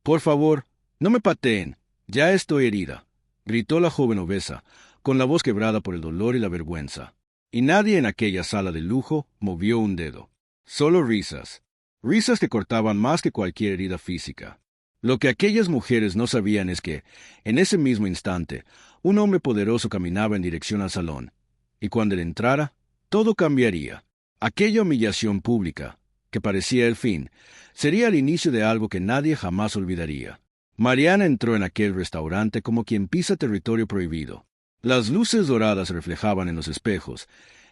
Por favor, no me pateen. Ya estoy herida, gritó la joven obesa, con la voz quebrada por el dolor y la vergüenza. Y nadie en aquella sala de lujo movió un dedo. Solo risas. Risas que cortaban más que cualquier herida física. Lo que aquellas mujeres no sabían es que, en ese mismo instante, un hombre poderoso caminaba en dirección al salón. Y cuando él entrara, todo cambiaría. Aquella humillación pública, que parecía el fin, sería el inicio de algo que nadie jamás olvidaría. Mariana entró en aquel restaurante como quien pisa territorio prohibido. Las luces doradas reflejaban en los espejos,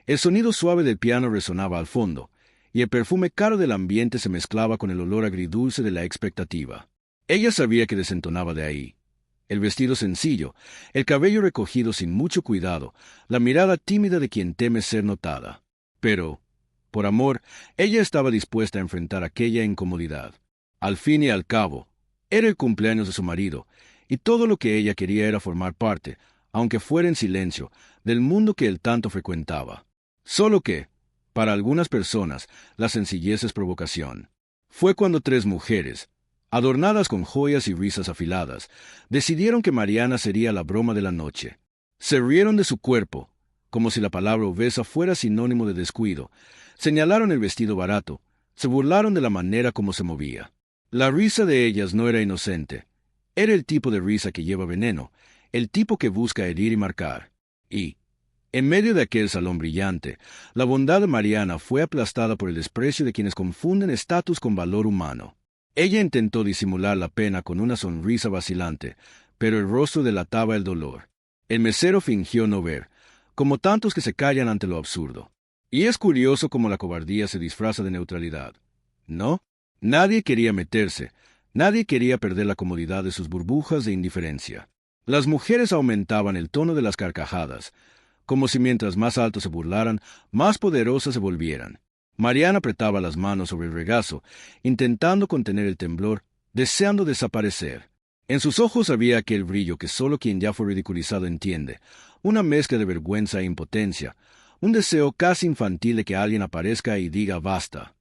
el sonido suave del piano resonaba al fondo, y el perfume caro del ambiente se mezclaba con el olor agridulce de la expectativa. Ella sabía que desentonaba de ahí. El vestido sencillo, el cabello recogido sin mucho cuidado, la mirada tímida de quien teme ser notada. Pero, por amor, ella estaba dispuesta a enfrentar aquella incomodidad. Al fin y al cabo, era el cumpleaños de su marido, y todo lo que ella quería era formar parte, aunque fuera en silencio, del mundo que él tanto frecuentaba. Solo que, para algunas personas, la sencillez es provocación. Fue cuando tres mujeres, adornadas con joyas y risas afiladas, decidieron que Mariana sería la broma de la noche. Se rieron de su cuerpo, como si la palabra obesa fuera sinónimo de descuido, señalaron el vestido barato, se burlaron de la manera como se movía. La risa de ellas no era inocente, era el tipo de risa que lleva veneno, el tipo que busca herir y marcar. Y, en medio de aquel salón brillante, la bondad de Mariana fue aplastada por el desprecio de quienes confunden estatus con valor humano. Ella intentó disimular la pena con una sonrisa vacilante, pero el rostro delataba el dolor. El mesero fingió no ver, como tantos que se callan ante lo absurdo. Y es curioso cómo la cobardía se disfraza de neutralidad. ¿No? Nadie quería meterse, nadie quería perder la comodidad de sus burbujas de indiferencia. Las mujeres aumentaban el tono de las carcajadas, como si mientras más alto se burlaran, más poderosas se volvieran. Mariana apretaba las manos sobre el regazo, intentando contener el temblor, deseando desaparecer. En sus ojos había aquel brillo que solo quien ya fue ridiculizado entiende, una mezcla de vergüenza e impotencia, un deseo casi infantil de que alguien aparezca y diga basta.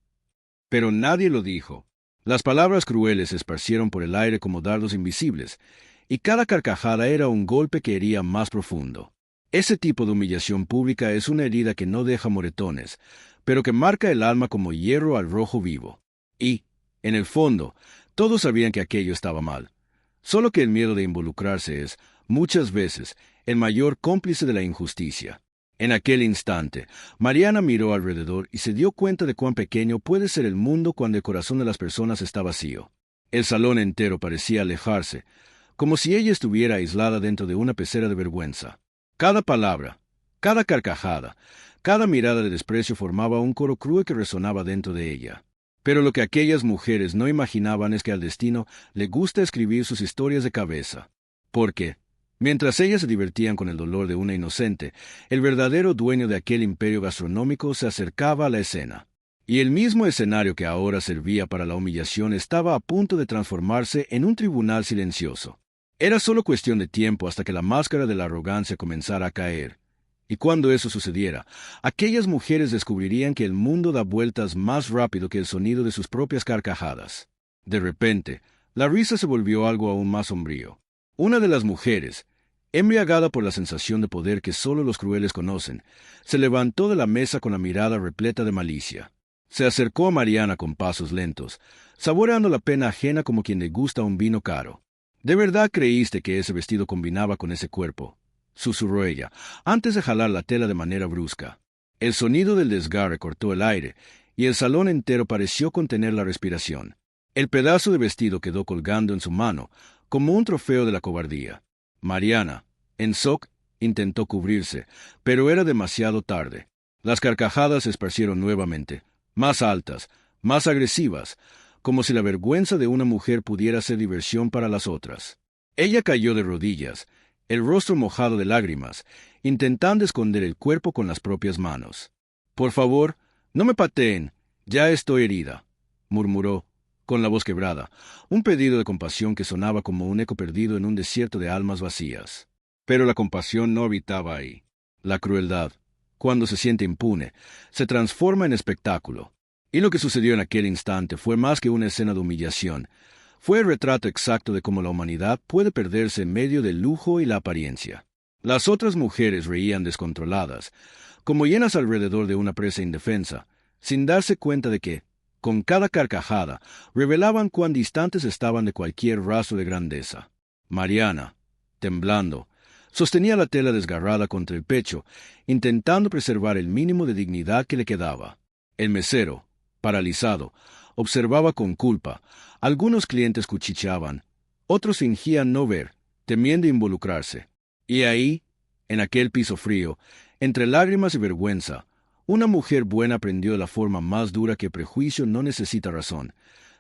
Pero nadie lo dijo. Las palabras crueles se esparcieron por el aire como dardos invisibles, y cada carcajada era un golpe que hería más profundo. Ese tipo de humillación pública es una herida que no deja moretones, pero que marca el alma como hierro al rojo vivo. Y, en el fondo, todos sabían que aquello estaba mal. Solo que el miedo de involucrarse es, muchas veces, el mayor cómplice de la injusticia. En aquel instante, Mariana miró alrededor y se dio cuenta de cuán pequeño puede ser el mundo cuando el corazón de las personas está vacío. El salón entero parecía alejarse, como si ella estuviera aislada dentro de una pecera de vergüenza. Cada palabra, cada carcajada, cada mirada de desprecio formaba un coro cruel que resonaba dentro de ella. Pero lo que aquellas mujeres no imaginaban es que al destino le gusta escribir sus historias de cabeza. Porque, mientras ellas se divertían con el dolor de una inocente, el verdadero dueño de aquel imperio gastronómico se acercaba a la escena. Y el mismo escenario que ahora servía para la humillación estaba a punto de transformarse en un tribunal silencioso. Era solo cuestión de tiempo hasta que la máscara de la arrogancia comenzara a caer. Y cuando eso sucediera, aquellas mujeres descubrirían que el mundo da vueltas más rápido que el sonido de sus propias carcajadas. De repente, la risa se volvió algo aún más sombrío. Una de las mujeres, embriagada por la sensación de poder que solo los crueles conocen, se levantó de la mesa con la mirada repleta de malicia. Se acercó a Mariana con pasos lentos, saboreando la pena ajena como quien le gusta un vino caro. ¿De verdad creíste que ese vestido combinaba con ese cuerpo?, susurró ella, antes de jalar la tela de manera brusca. El sonido del desgarre cortó el aire, y el salón entero pareció contener la respiración. El pedazo de vestido quedó colgando en su mano, como un trofeo de la cobardía. Mariana, en shock, intentó cubrirse, pero era demasiado tarde. Las carcajadas se esparcieron nuevamente, más altas, más agresivas, como si la vergüenza de una mujer pudiera ser diversión para las otras. Ella cayó de rodillas, el rostro mojado de lágrimas, intentando esconder el cuerpo con las propias manos. «Por favor, no me pateen, ya estoy herida», murmuró, con la voz quebrada, un pedido de compasión que sonaba como un eco perdido en un desierto de almas vacías. Pero la compasión no habitaba ahí. La crueldad, cuando se siente impune, se transforma en espectáculo. Y lo que sucedió en aquel instante fue más que una escena de humillación. Fue el retrato exacto de cómo la humanidad puede perderse en medio del lujo y la apariencia. Las otras mujeres reían descontroladas, como llenas alrededor de una presa indefensa, sin darse cuenta de que, con cada carcajada, revelaban cuán distantes estaban de cualquier rastro de grandeza. Mariana, temblando, sostenía la tela desgarrada contra el pecho, intentando preservar el mínimo de dignidad que le quedaba. El mesero, paralizado, observaba con culpa. Algunos clientes cuchicheaban, otros fingían no ver, temiendo involucrarse. Y ahí, en aquel piso frío, entre lágrimas y vergüenza, una mujer buena aprendió de la forma más dura que el prejuicio no necesita razón,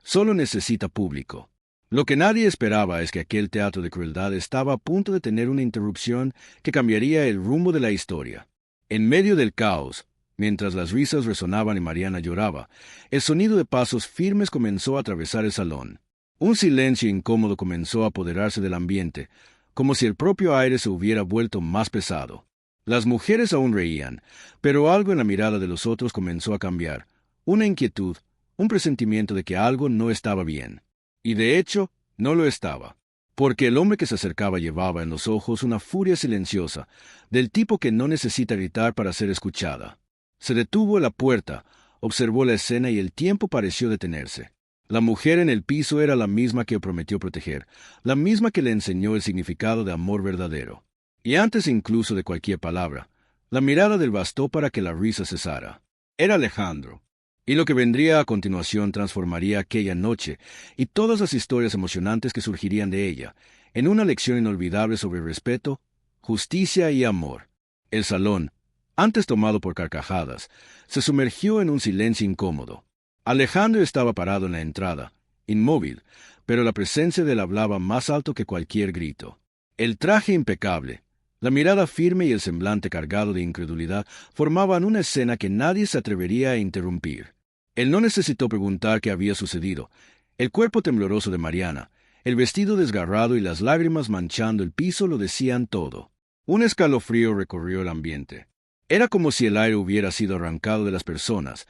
solo necesita público. Lo que nadie esperaba es que aquel teatro de crueldad estaba a punto de tener una interrupción que cambiaría el rumbo de la historia. En medio del caos, mientras las risas resonaban y Mariana lloraba, el sonido de pasos firmes comenzó a atravesar el salón. Un silencio incómodo comenzó a apoderarse del ambiente, como si el propio aire se hubiera vuelto más pesado. Las mujeres aún reían, pero algo en la mirada de los otros comenzó a cambiar. Una inquietud, un presentimiento de que algo no estaba bien. Y de hecho, no lo estaba. Porque el hombre que se acercaba llevaba en los ojos una furia silenciosa, del tipo que no necesita gritar para ser escuchada. Se detuvo en la puerta, observó la escena y el tiempo pareció detenerse. La mujer en el piso era la misma que prometió proteger, la misma que le enseñó el significado de amor verdadero. Y antes incluso de cualquier palabra, la mirada del bastó para que la risa cesara. Era Alejandro. Y lo que vendría a continuación transformaría aquella noche y todas las historias emocionantes que surgirían de ella, en una lección inolvidable sobre respeto, justicia y amor. El salón, antes tomado por carcajadas, se sumergió en un silencio incómodo. Alejandro estaba parado en la entrada, inmóvil, pero la presencia de él hablaba más alto que cualquier grito. El traje impecable, la mirada firme y el semblante cargado de incredulidad formaban una escena que nadie se atrevería a interrumpir. Él no necesitó preguntar qué había sucedido. El cuerpo tembloroso de Mariana, el vestido desgarrado y las lágrimas manchando el piso lo decían todo. Un escalofrío recorrió el ambiente. Era como si el aire hubiera sido arrancado de las personas,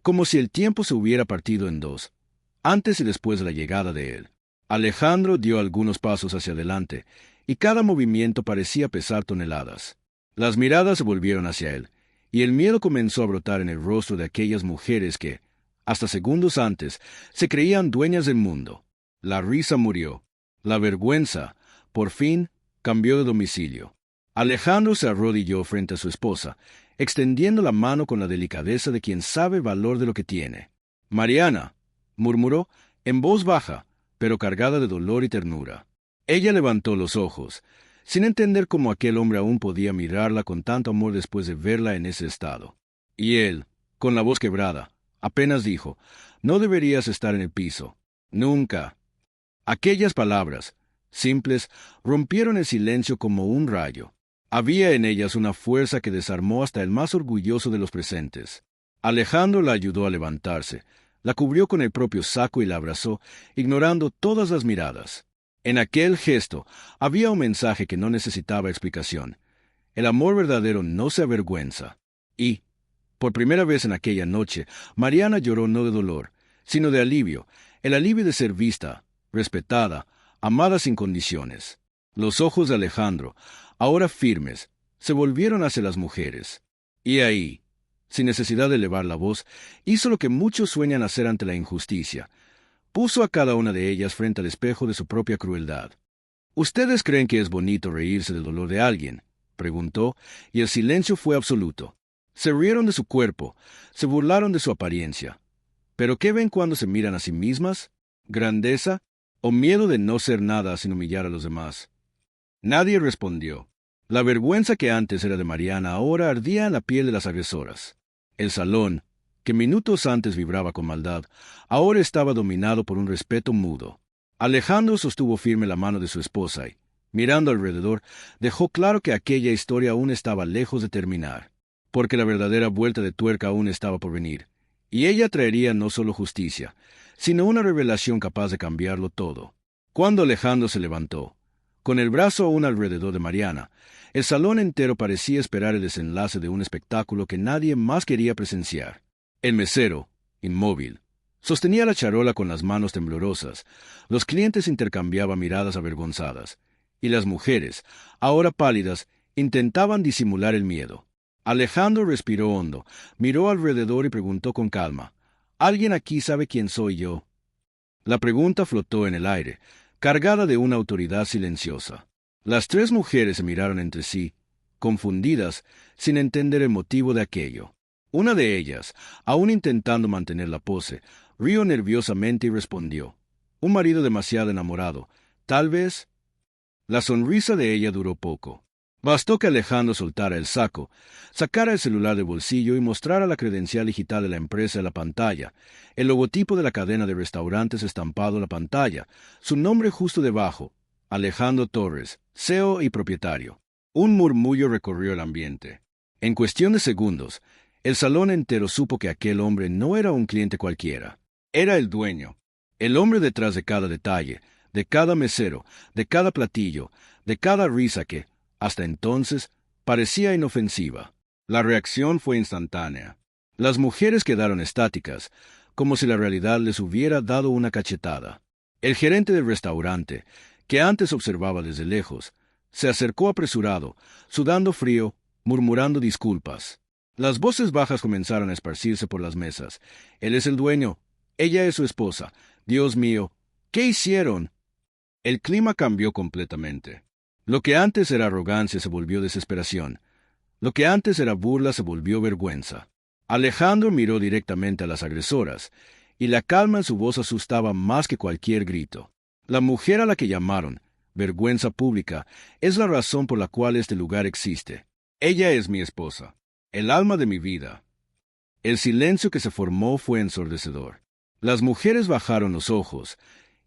como si el tiempo se hubiera partido en dos, antes y después de la llegada de él. Alejandro dio algunos pasos hacia adelante, y cada movimiento parecía pesar toneladas. Las miradas se volvieron hacia él, y el miedo comenzó a brotar en el rostro de aquellas mujeres que, hasta segundos antes, se creían dueñas del mundo. La risa murió. La vergüenza, por fin, cambió de domicilio. Alejandro se arrodilló frente a su esposa, extendiendo la mano con la delicadeza de quien sabe el valor de lo que tiene. «Mariana», murmuró, en voz baja, pero cargada de dolor y ternura. Ella levantó los ojos, sin entender cómo aquel hombre aún podía mirarla con tanto amor después de verla en ese estado. Y él, con la voz quebrada, apenas dijo, «No deberías estar en el piso. Nunca». Aquellas palabras, simples, rompieron el silencio como un rayo. Había en ellas una fuerza que desarmó hasta el más orgulloso de los presentes. Alejandro la ayudó a levantarse, la cubrió con el propio saco y la abrazó, ignorando todas las miradas. En aquel gesto había un mensaje que no necesitaba explicación. El amor verdadero no se avergüenza. Y, por primera vez en aquella noche, Mariana lloró no de dolor, sino de alivio, el alivio de ser vista, respetada, amada sin condiciones. Los ojos de Alejandro, ahora firmes, se volvieron hacia las mujeres. Y ahí, sin necesidad de elevar la voz, hizo lo que muchos sueñan hacer ante la injusticia. Puso a cada una de ellas frente al espejo de su propia crueldad. «¿Ustedes creen que es bonito reírse del dolor de alguien?», preguntó, y el silencio fue absoluto. Se rieron de su cuerpo, se burlaron de su apariencia. ¿Pero qué ven cuando se miran a sí mismas? ¿Grandeza o miedo de no ser nada sin humillar a los demás? Nadie respondió. La vergüenza que antes era de Mariana ahora ardía en la piel de las agresoras. El salón, que minutos antes vibraba con maldad, ahora estaba dominado por un respeto mudo. Alejandro sostuvo firme la mano de su esposa y, mirando alrededor, dejó claro que aquella historia aún estaba lejos de terminar, porque la verdadera vuelta de tuerca aún estaba por venir, y ella traería no solo justicia, sino una revelación capaz de cambiarlo todo. Cuando Alejandro se levantó, con el brazo aún alrededor de Mariana, el salón entero parecía esperar el desenlace de un espectáculo que nadie más quería presenciar. El mesero, inmóvil, Sostenía la charola con las manos temblorosas. Los clientes intercambiaban miradas avergonzadas. Y las mujeres, ahora pálidas, intentaban disimular el miedo. Alejandro respiró hondo, miró alrededor y preguntó con calma: ¿Alguien aquí sabe quién soy yo? La pregunta flotó en el aire, cargada de una autoridad silenciosa. Las tres mujeres se miraron entre sí, confundidas, sin entender el motivo de aquello. Una de ellas, aún intentando mantener la pose, rió nerviosamente y respondió: un marido demasiado enamorado. Tal vez. La sonrisa de ella duró poco. Bastó que Alejandro soltara el saco, sacara el celular del bolsillo y mostrara la credencial digital de la empresa en la pantalla, el logotipo de la cadena de restaurantes estampado en la pantalla, su nombre justo debajo: Alejandro Torres, CEO y propietario. Un murmullo recorrió el ambiente. En cuestión de segundos, el salón entero supo que aquel hombre no era un cliente cualquiera. Era el dueño, el hombre detrás de cada detalle, de cada mesero, de cada platillo, de cada risa que, hasta entonces, parecía inofensiva. La reacción fue instantánea. Las mujeres quedaron estáticas, como si la realidad les hubiera dado una cachetada. El gerente del restaurante, que antes observaba desde lejos, se acercó apresurado, sudando frío, murmurando disculpas. Las voces bajas comenzaron a esparcirse por las mesas. Él es el dueño. Ella es su esposa. Dios mío, ¿qué hicieron? El clima cambió completamente. Lo que antes era arrogancia se volvió desesperación. Lo que antes era burla se volvió vergüenza. Alejandro miró directamente a las agresoras, y la calma en su voz asustaba más que cualquier grito. La mujer a la que llamaron vergüenza pública es la razón por la cual este lugar existe. Ella es mi esposa, el alma de mi vida. El silencio que se formó fue ensordecedor. Las mujeres bajaron los ojos,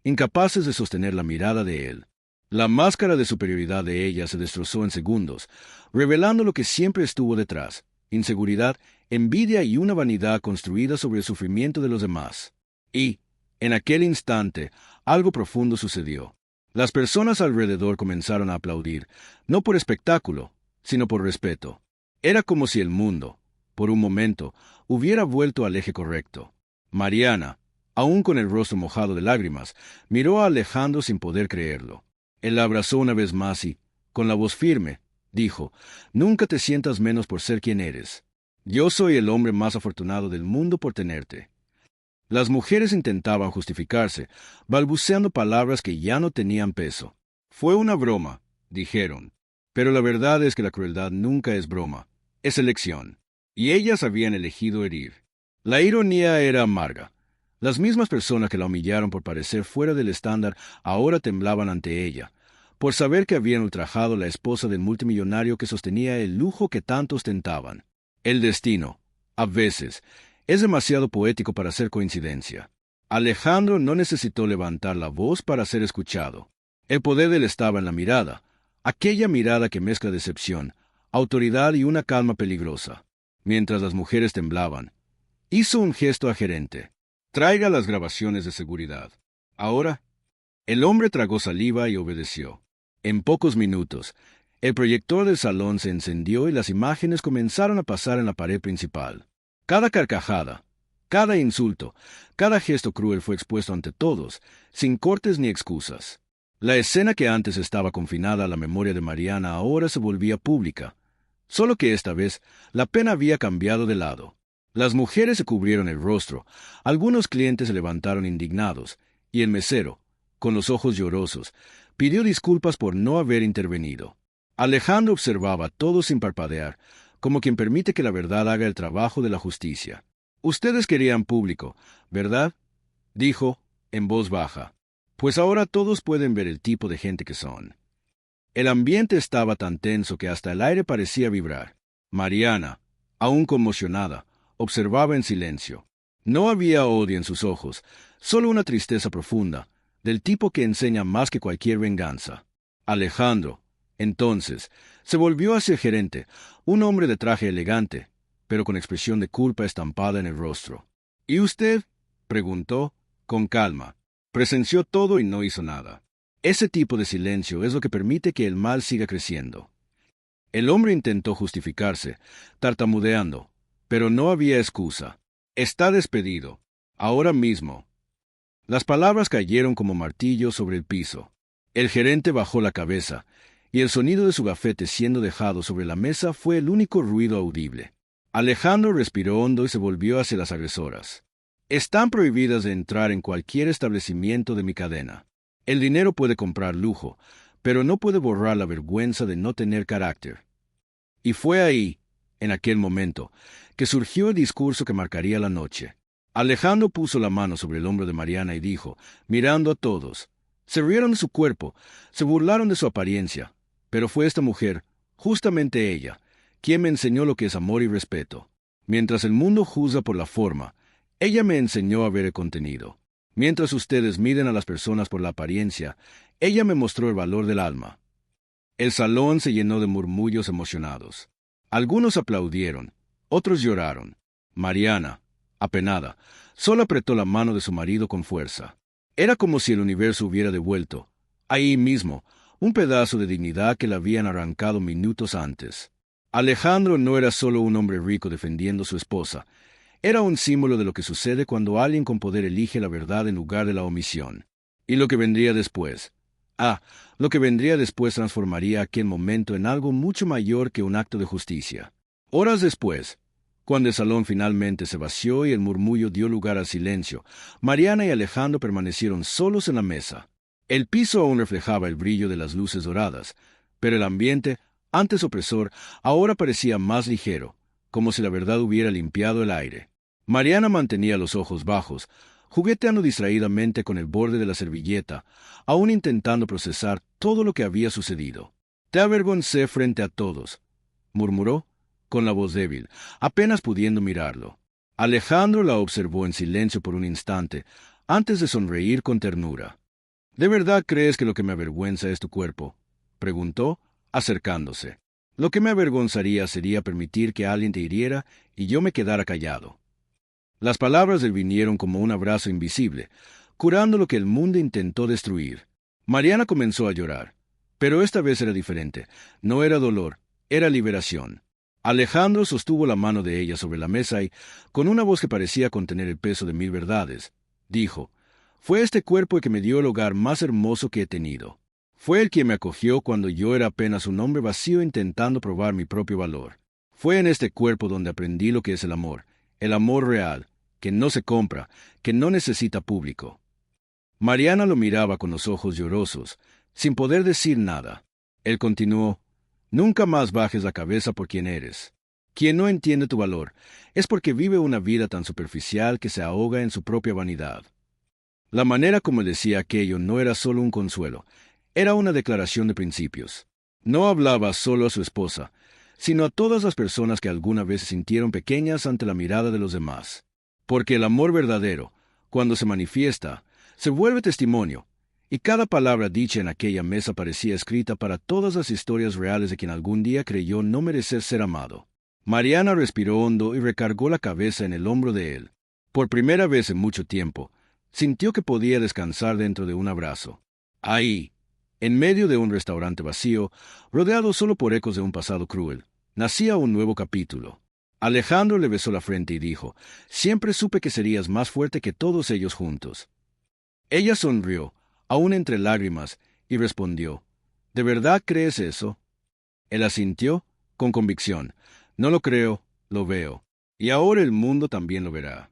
incapaces de sostener la mirada de él. La máscara de superioridad de ella se destrozó en segundos, revelando lo que siempre estuvo detrás: inseguridad, envidia y una vanidad construida sobre el sufrimiento de los demás. Y, en aquel instante, algo profundo sucedió. Las personas alrededor comenzaron a aplaudir, no por espectáculo, sino por respeto. Era como si el mundo, por un momento, hubiera vuelto al eje correcto. Mariana, aún con el rostro mojado de lágrimas, miró a Alejandro sin poder creerlo. Él la abrazó una vez más y, con la voz firme, dijo: «Nunca te sientas menos por ser quien eres. Yo soy el hombre más afortunado del mundo por tenerte». Las mujeres intentaban justificarse, balbuceando palabras que ya no tenían peso. «Fue una broma», dijeron. Pero la verdad es que la crueldad nunca es broma, es elección. Y ellas habían elegido herir. La ironía era amarga. Las mismas personas que la humillaron por parecer fuera del estándar ahora temblaban ante ella, por saber que habían ultrajado a la esposa del multimillonario que sostenía el lujo que tanto ostentaban. El destino, a veces, es demasiado poético para ser coincidencia. Alejandro no necesitó levantar la voz para ser escuchado. El poder de él estaba en la mirada, aquella mirada que mezcla decepción, autoridad y una calma peligrosa. Mientras las mujeres temblaban, hizo un gesto al gerente: «Traiga las grabaciones de seguridad». Ahora, el hombre tragó saliva y obedeció. En pocos minutos, el proyector del salón se encendió y las imágenes comenzaron a pasar en la pared principal. Cada carcajada, cada insulto, cada gesto cruel fue expuesto ante todos, sin cortes ni excusas. La escena que antes estaba confinada a la memoria de Mariana ahora se volvía pública, solo que esta vez la pena había cambiado de lado. Las mujeres se cubrieron el rostro, algunos clientes se levantaron indignados, y el mesero, con los ojos llorosos, pidió disculpas por no haber intervenido. Alejandro observaba todo sin parpadear, como quien permite que la verdad haga el trabajo de la justicia. «Ustedes querían público, ¿verdad?», dijo, en voz baja. «Pues ahora todos pueden ver el tipo de gente que son». El ambiente estaba tan tenso que hasta el aire parecía vibrar. Mariana, aún conmocionada, observaba en silencio. No había odio en sus ojos, solo una tristeza profunda, del tipo que enseña más que cualquier venganza. Alejandro, entonces, se volvió hacia el gerente, un hombre de traje elegante, pero con expresión de culpa estampada en el rostro. «¿Y usted?», preguntó, con calma. Presenció todo y no hizo nada. Ese tipo de silencio es lo que permite que el mal siga creciendo. El hombre intentó justificarse, tartamudeando, pero no había excusa. «Está despedido». Ahora mismo. Las palabras cayeron como martillos sobre el piso. El gerente bajó la cabeza, y el sonido de su gafete siendo dejado sobre la mesa fue el único ruido audible. Alejandro respiró hondo y se volvió hacia las agresoras. Están prohibidas de entrar en cualquier establecimiento de mi cadena. El dinero puede comprar lujo, pero no puede borrar la vergüenza de no tener carácter. Y fue ahí, en aquel momento, que surgió el discurso que marcaría la noche. Alejandro puso la mano sobre el hombro de Mariana y dijo, mirando a todos. Se rieron de su cuerpo, se burlaron de su apariencia, pero fue esta mujer, justamente ella, quien me enseñó lo que es amor y respeto. Mientras el mundo juzga por la forma, ella me enseñó a ver el contenido. Mientras ustedes miden a las personas por la apariencia, ella me mostró el valor del alma. El salón se llenó de murmullos emocionados. Algunos aplaudieron, otros lloraron. Mariana, apenada, solo apretó la mano de su marido con fuerza. Era como si el universo hubiera devuelto, ahí mismo, un pedazo de dignidad que le habían arrancado minutos antes. Alejandro no era solo un hombre rico defendiendo a su esposa, era un símbolo de lo que sucede cuando alguien con poder elige la verdad en lugar de la omisión. Y lo que vendría después. Lo que vendría después transformaría aquel momento en algo mucho mayor que un acto de justicia. Horas después, cuando el salón finalmente se vació y el murmullo dio lugar al silencio, Mariana y Alejandro permanecieron solos en la mesa. El piso aún reflejaba el brillo de las luces doradas, pero el ambiente, antes opresor, ahora parecía más ligero, como si la verdad hubiera limpiado el aire. Mariana mantenía los ojos bajos, jugueteando distraídamente con el borde de la servilleta, aún intentando procesar todo lo que había sucedido. «Te avergoncé frente a todos», murmuró, con la voz débil, apenas pudiendo mirarlo. Alejandro la observó en silencio por un instante, antes de sonreír con ternura. «¿De verdad crees que lo que me avergüenza es tu cuerpo?», preguntó, acercándose. «Lo que me avergonzaría sería permitir que alguien te hiriera y yo me quedara callado». Las palabras le vinieron como un abrazo invisible, curando lo que el mundo intentó destruir. Mariana comenzó a llorar, pero esta vez era diferente. No era dolor, era liberación. Alejandro sostuvo la mano de ella sobre la mesa y, con una voz que parecía contener el peso de 1000 verdades, dijo, «Fue este cuerpo el que me dio el hogar más hermoso que he tenido. Fue el que me acogió cuando yo era apenas un hombre vacío intentando probar mi propio valor. Fue en este cuerpo donde aprendí lo que es el amor real, que no se compra, que no necesita público». Mariana lo miraba con los ojos llorosos, sin poder decir nada. Él continuó, «Nunca más bajes la cabeza por quien eres. Quien no entiende tu valor es porque vive una vida tan superficial que se ahoga en su propia vanidad». La manera como decía aquello no era solo un consuelo, era una declaración de principios. No hablaba solo a su esposa, sino a todas las personas que alguna vez se sintieron pequeñas ante la mirada de los demás. Porque el amor verdadero, cuando se manifiesta, se vuelve testimonio, y cada palabra dicha en aquella mesa parecía escrita para todas las historias reales de quien algún día creyó no merecer ser amado. Mariana respiró hondo y recargó la cabeza en el hombro de él. Por primera vez en mucho tiempo, sintió que podía descansar dentro de un abrazo. Ahí, en medio de un restaurante vacío, rodeado solo por ecos de un pasado cruel, nacía un nuevo capítulo. Alejandro le besó la frente y dijo, «Siempre supe que serías más fuerte que todos ellos juntos». Ella sonrió, aún entre lágrimas, y respondió, «¿De verdad crees eso?». Él asintió, con convicción, «No lo creo, lo veo, y ahora el mundo también lo verá».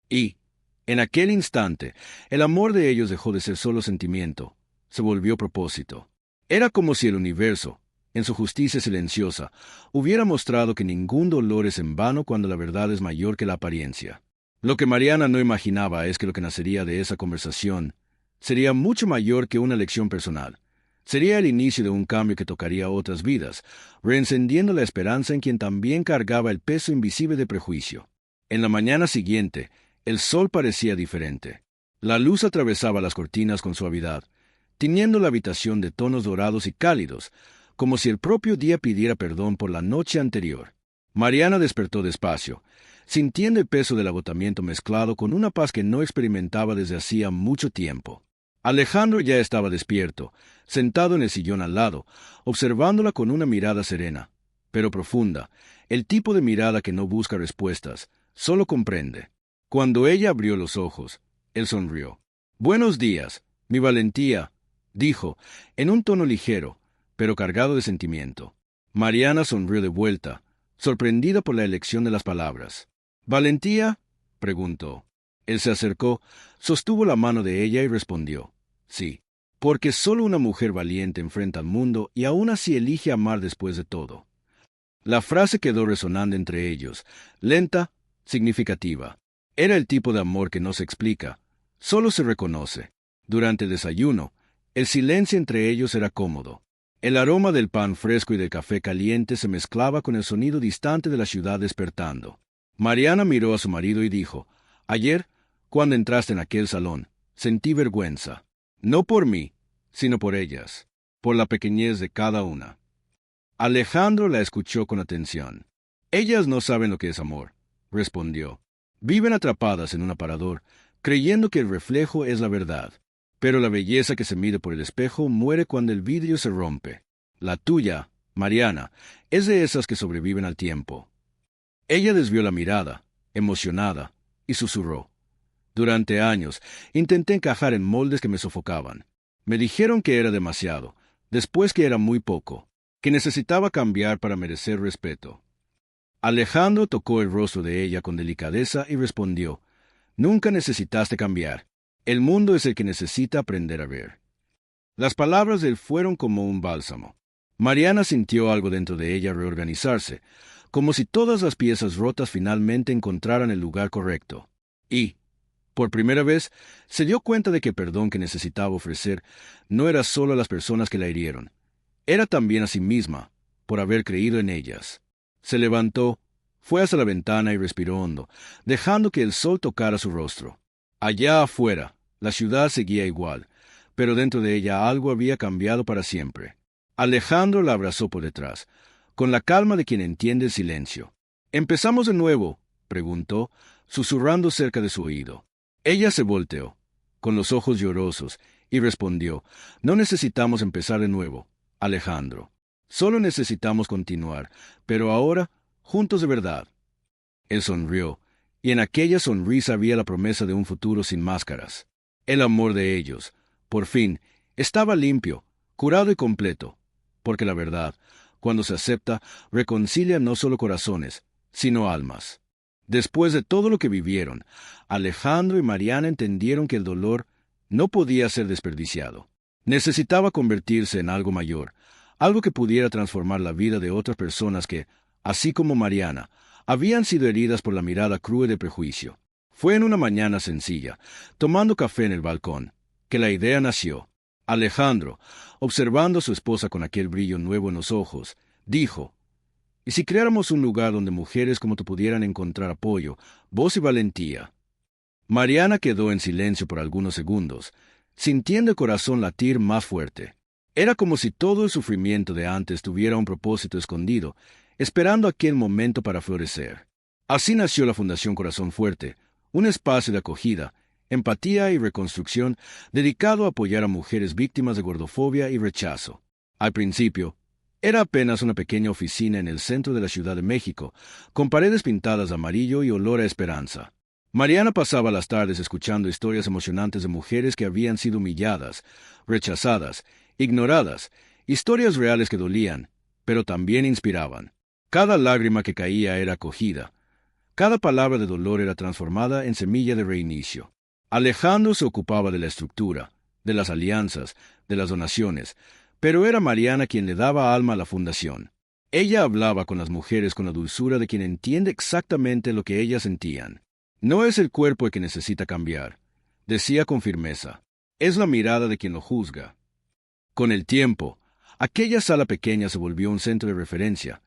Y, en aquel instante, el amor de ellos dejó de ser solo sentimiento, se volvió propósito. Era como si el universo, en su justicia silenciosa, hubiera mostrado que ningún dolor es en vano cuando la verdad es mayor que la apariencia. Lo que Mariana no imaginaba es que lo que nacería de esa conversación sería mucho mayor que una lección personal. Sería el inicio de un cambio que tocaría otras vidas, reencendiendo la esperanza en quien también cargaba el peso invisible de prejuicio. En la mañana siguiente, el sol parecía diferente. La luz atravesaba las cortinas con suavidad, tiñendo la habitación de tonos dorados y cálidos, como si el propio día pidiera perdón por la noche anterior. Mariana despertó despacio, sintiendo el peso del agotamiento mezclado con una paz que no experimentaba desde hacía mucho tiempo. Alejandro ya estaba despierto, sentado en el sillón al lado, observándola con una mirada serena, pero profunda, el tipo de mirada que no busca respuestas, solo comprende. Cuando ella abrió los ojos, él sonrió. «Buenos días, mi valentía», dijo, en un tono ligero, pero cargado de sentimiento. Mariana sonrió de vuelta, sorprendida por la elección de las palabras. «¿Valentía?», preguntó. Él se acercó, sostuvo la mano de ella y respondió. «Sí, porque solo una mujer valiente enfrenta al mundo y aún así elige amar después de todo». La frase quedó resonando entre ellos, lenta, significativa. Era el tipo de amor que no se explica, solo se reconoce. Durante el desayuno, el silencio entre ellos era cómodo. El aroma del pan fresco y del café caliente se mezclaba con el sonido distante de la ciudad despertando. Mariana miró a su marido y dijo, «Ayer, cuando entraste en aquel salón, sentí vergüenza. No por mí, sino por ellas, por la pequeñez de cada una». Alejandro la escuchó con atención. «Ellas no saben lo que es amor», respondió. «Viven atrapadas en un aparador, creyendo que el reflejo es la verdad. Pero la belleza que se mide por el espejo muere cuando el vidrio se rompe. La tuya, Mariana, es de esas que sobreviven al tiempo». Ella desvió la mirada, emocionada, y susurró. «Durante años intenté encajar en moldes que me sofocaban. Me dijeron que era demasiado, después que era muy poco, que necesitaba cambiar para merecer respeto». Alejandro tocó el rostro de ella con delicadeza y respondió, «Nunca necesitaste cambiar. El mundo es el que necesita aprender a ver». Las palabras de él fueron como un bálsamo. Mariana sintió algo dentro de ella reorganizarse, como si todas las piezas rotas finalmente encontraran el lugar correcto. Y, por primera vez, se dio cuenta de que el perdón que necesitaba ofrecer no era solo a las personas que la hirieron, era también a sí misma, por haber creído en ellas. Se levantó, fue hacia la ventana y respiró hondo, dejando que el sol tocara su rostro. Allá afuera, la ciudad seguía igual, pero dentro de ella algo había cambiado para siempre. Alejandro la abrazó por detrás, con la calma de quien entiende el silencio. «¿Empezamos de nuevo?», preguntó, susurrando cerca de su oído. Ella se volteó, con los ojos llorosos, y respondió, «No necesitamos empezar de nuevo, Alejandro. Solo necesitamos continuar, pero ahora, juntos de verdad». Él sonrió, y en aquella sonrisa había la promesa de un futuro sin máscaras. El amor de ellos, por fin, estaba limpio, curado y completo, porque la verdad, cuando se acepta, reconcilia no solo corazones, sino almas. Después de todo lo que vivieron, Alejandro y Mariana entendieron que el dolor no podía ser desperdiciado. Necesitaba convertirse en algo mayor, algo que pudiera transformar la vida de otras personas que, así como Mariana, habían sido heridas por la mirada cruel de prejuicio. Fue en una mañana sencilla, tomando café en el balcón, que la idea nació. Alejandro, observando a su esposa con aquel brillo nuevo en los ojos, dijo, «¿Y si creáramos un lugar donde mujeres como tú pudieran encontrar apoyo, voz y valentía?» Mariana quedó en silencio por algunos segundos, sintiendo el corazón latir más fuerte. Era como si todo el sufrimiento de antes tuviera un propósito escondido, esperando aquel momento para florecer. Así nació la Fundación Corazón Fuerte, un espacio de acogida, empatía y reconstrucción dedicado a apoyar a mujeres víctimas de gordofobia y rechazo. Al principio, era apenas una pequeña oficina en el centro de la Ciudad de México, con paredes pintadas de amarillo y olor a esperanza. Mariana pasaba las tardes escuchando historias emocionantes de mujeres que habían sido humilladas, rechazadas, ignoradas, historias reales que dolían, pero también inspiraban. Cada lágrima que caía era acogida. Cada palabra de dolor era transformada en semilla de reinicio. Alejandro se ocupaba de la estructura, de las alianzas, de las donaciones, pero era Mariana quien le daba alma a la fundación. Ella hablaba con las mujeres con la dulzura de quien entiende exactamente lo que ellas sentían. «No es el cuerpo el que necesita cambiar», decía con firmeza. «Es la mirada de quien lo juzga». Con el tiempo, aquella sala pequeña se volvió un centro de referencia,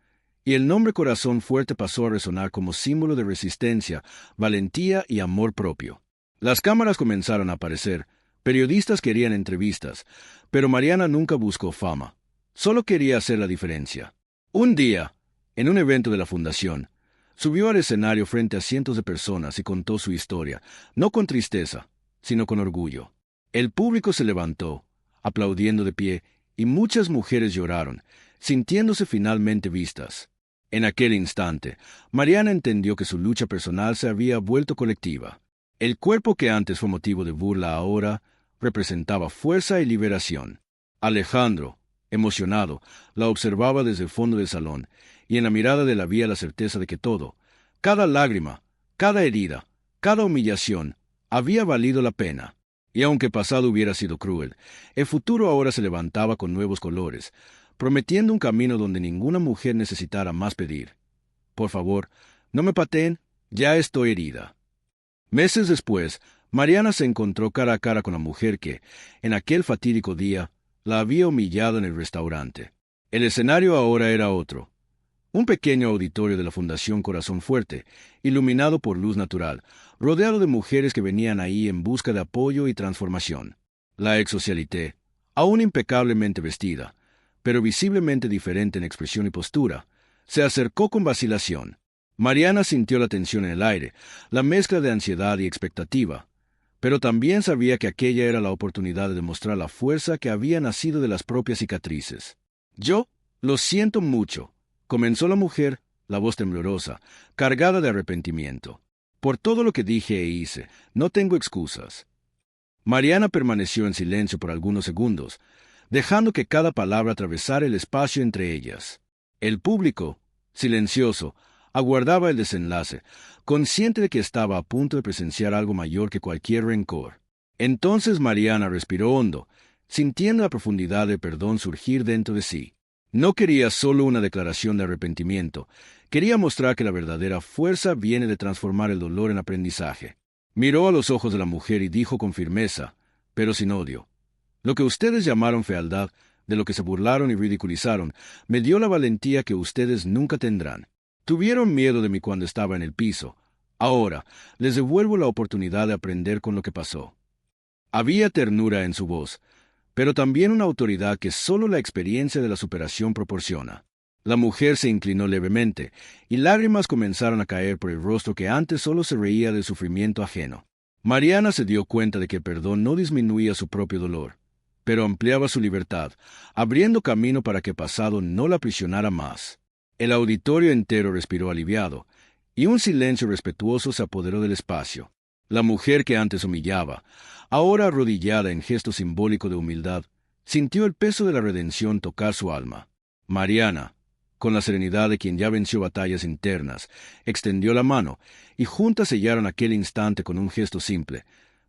y el nombre Corazón Fuerte pasó a resonar como símbolo de resistencia, valentía y amor propio. Las cámaras comenzaron a aparecer, periodistas querían entrevistas, pero Mariana nunca buscó fama. Solo quería hacer la diferencia. Un día, en un evento de la fundación, subió al escenario frente a cientos de personas y contó su historia, no con tristeza, sino con orgullo. El público se levantó, aplaudiendo de pie, y muchas mujeres lloraron, sintiéndose finalmente vistas. En aquel instante, Mariana entendió que su lucha personal se había vuelto colectiva. El cuerpo que antes fue motivo de burla ahora representaba fuerza y liberación. Alejandro, emocionado, la observaba desde el fondo del salón, y en la mirada de él había la certeza de que todo, cada lágrima, cada herida, cada humillación, había valido la pena. Y aunque el pasado hubiera sido cruel, el futuro ahora se levantaba con nuevos colores, prometiendo un camino donde ninguna mujer necesitara más pedir: por favor, no me pateen, ya estoy herida. Meses después, Mariana se encontró cara a cara con la mujer que, en aquel fatídico día, la había humillado en el restaurante. El escenario ahora era otro. Un pequeño auditorio de la Fundación Corazón Fuerte, iluminado por luz natural, rodeado de mujeres que venían ahí en busca de apoyo y transformación. La ex socialité, aún impecablemente vestida, pero visiblemente diferente en expresión y postura, se acercó con vacilación. Mariana sintió la tensión en el aire, la mezcla de ansiedad y expectativa, pero también sabía que aquella era la oportunidad de demostrar la fuerza que había nacido de las propias cicatrices. «Yo lo siento mucho», comenzó la mujer, la voz temblorosa, cargada de arrepentimiento. «Por todo lo que dije e hice, no tengo excusas». Mariana permaneció en silencio por algunos segundos, dejando que cada palabra atravesara el espacio entre ellas. El público, silencioso, aguardaba el desenlace, consciente de que estaba a punto de presenciar algo mayor que cualquier rencor. Entonces Mariana respiró hondo, sintiendo la profundidad del perdón surgir dentro de sí. No quería solo una declaración de arrepentimiento, quería mostrar que la verdadera fuerza viene de transformar el dolor en aprendizaje. Miró a los ojos de la mujer y dijo con firmeza, pero sin odio: «Lo que ustedes llamaron fealdad, de lo que se burlaron y ridiculizaron, me dio la valentía que ustedes nunca tendrán. Tuvieron miedo de mí cuando estaba en el piso. Ahora, les devuelvo la oportunidad de aprender con lo que pasó». Había ternura en su voz, pero también una autoridad que solo la experiencia de la superación proporciona. La mujer se inclinó levemente, y lágrimas comenzaron a caer por el rostro que antes solo se reía del sufrimiento ajeno. Mariana se dio cuenta de que el perdón no disminuía su propio dolor, pero ampliaba su libertad, abriendo camino para que el pasado no la aprisionara más. El auditorio entero respiró aliviado, y un silencio respetuoso se apoderó del espacio. La mujer que antes humillaba, ahora arrodillada en gesto simbólico de humildad, sintió el peso de la redención tocar su alma. Mariana, con la serenidad de quien ya venció batallas internas, extendió la mano, y juntas sellaron aquel instante con un gesto simple,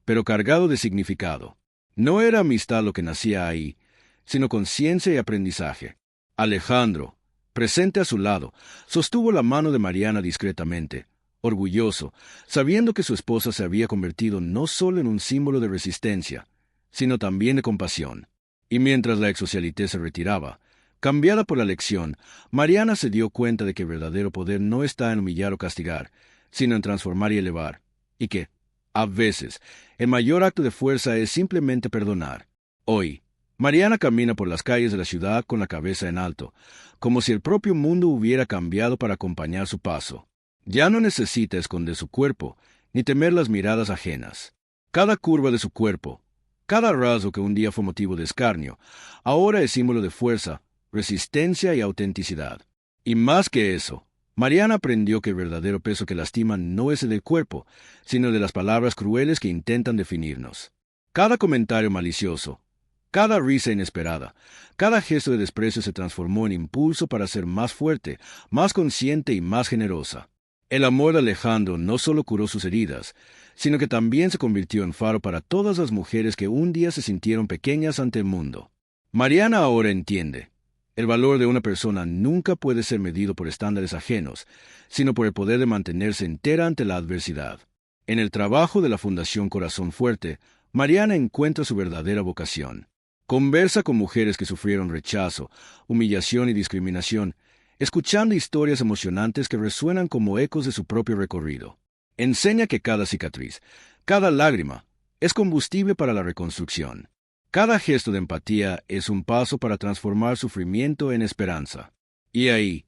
pero cargado de significado. No era amistad lo que nacía ahí, sino conciencia y aprendizaje. Alejandro, presente a su lado, sostuvo la mano de Mariana discretamente, orgulloso, sabiendo que su esposa se había convertido no solo en un símbolo de resistencia, sino también de compasión. Y mientras la ex socialité se retiraba, cambiada por la lección, Mariana se dio cuenta de que el verdadero poder no está en humillar o castigar, sino en transformar y elevar, y que, a veces, el mayor acto de fuerza es simplemente perdonar. Hoy, Mariana camina por las calles de la ciudad con la cabeza en alto, como si el propio mundo hubiera cambiado para acompañar su paso. Ya no necesita esconder su cuerpo, ni temer las miradas ajenas. Cada curva de su cuerpo, cada rasgo que un día fue motivo de escarnio, ahora es símbolo de fuerza, resistencia y autenticidad. Y más que eso, Mariana aprendió que el verdadero peso que lastima no es el del cuerpo, sino el de las palabras crueles que intentan definirnos. Cada comentario malicioso, cada risa inesperada, cada gesto de desprecio se transformó en impulso para ser más fuerte, más consciente y más generosa. El amor de Alejandro no solo curó sus heridas, sino que también se convirtió en faro para todas las mujeres que un día se sintieron pequeñas ante el mundo. Mariana ahora entiende: el valor de una persona nunca puede ser medido por estándares ajenos, sino por el poder de mantenerse entera ante la adversidad. En el trabajo de la Fundación Corazón Fuerte, Mariana encuentra su verdadera vocación. Conversa con mujeres que sufrieron rechazo, humillación y discriminación, escuchando historias emocionantes que resuenan como ecos de su propio recorrido. Enseña que cada cicatriz, cada lágrima, es combustible para la reconstrucción. Cada gesto de empatía es un paso para transformar sufrimiento en esperanza. Y ahí,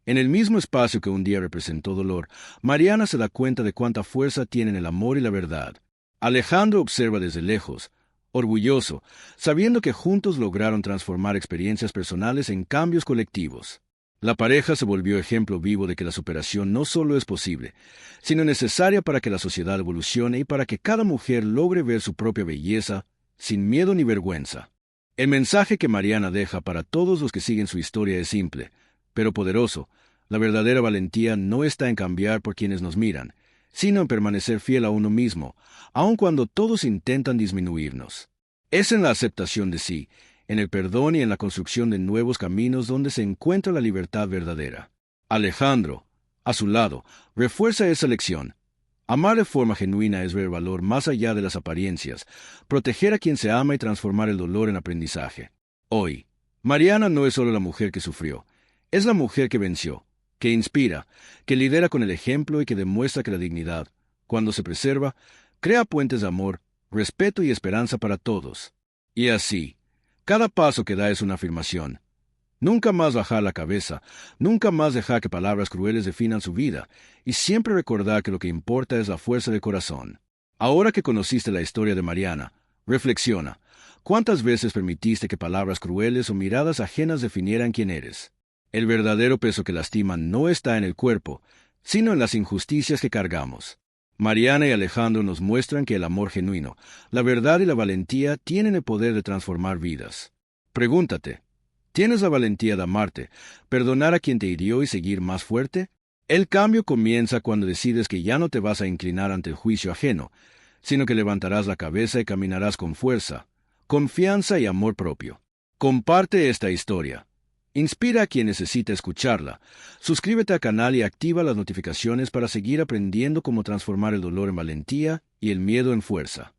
en el mismo espacio que un día representó dolor, Mariana se da cuenta de cuánta fuerza tienen el amor y la verdad. Alejandro observa desde lejos, orgulloso, sabiendo que juntos lograron transformar experiencias personales en cambios colectivos. La pareja se volvió ejemplo vivo de que la superación no solo es posible, sino necesaria para que la sociedad evolucione y para que cada mujer logre ver su propia belleza sin miedo ni vergüenza. El mensaje que Mariana deja para todos los que siguen su historia es simple, pero poderoso. La verdadera valentía no está en cambiar por quienes nos miran, sino en permanecer fiel a uno mismo, aun cuando todos intentan disminuirnos. Es en la aceptación de sí, en el perdón y en la construcción de nuevos caminos donde se encuentra la libertad verdadera. Alejandro, a su lado, refuerza esa lección. Amar de forma genuina es ver valor más allá de las apariencias, proteger a quien se ama y transformar el dolor en aprendizaje. Hoy, Mariana no es solo la mujer que sufrió, es la mujer que venció, que inspira, que lidera con el ejemplo y que demuestra que la dignidad, cuando se preserva, crea puentes de amor, respeto y esperanza para todos. Y así, cada paso que da es una afirmación. Nunca más bajar la cabeza, nunca más dejar que palabras crueles definan su vida, y siempre recordar que lo que importa es la fuerza del corazón. Ahora que conociste la historia de Mariana, reflexiona. ¿Cuántas veces permitiste que palabras crueles o miradas ajenas definieran quién eres? El verdadero peso que lastima no está en el cuerpo, sino en las injusticias que cargamos. Mariana y Alejandro nos muestran que el amor genuino, la verdad y la valentía tienen el poder de transformar vidas. Pregúntate, ¿tienes la valentía de amarte, perdonar a quien te hirió y seguir más fuerte? El cambio comienza cuando decides que ya no te vas a inclinar ante el juicio ajeno, sino que levantarás la cabeza y caminarás con fuerza, confianza y amor propio. Comparte esta historia. Inspira a quien necesita escucharla. Suscríbete al canal y activa las notificaciones para seguir aprendiendo cómo transformar el dolor en valentía y el miedo en fuerza.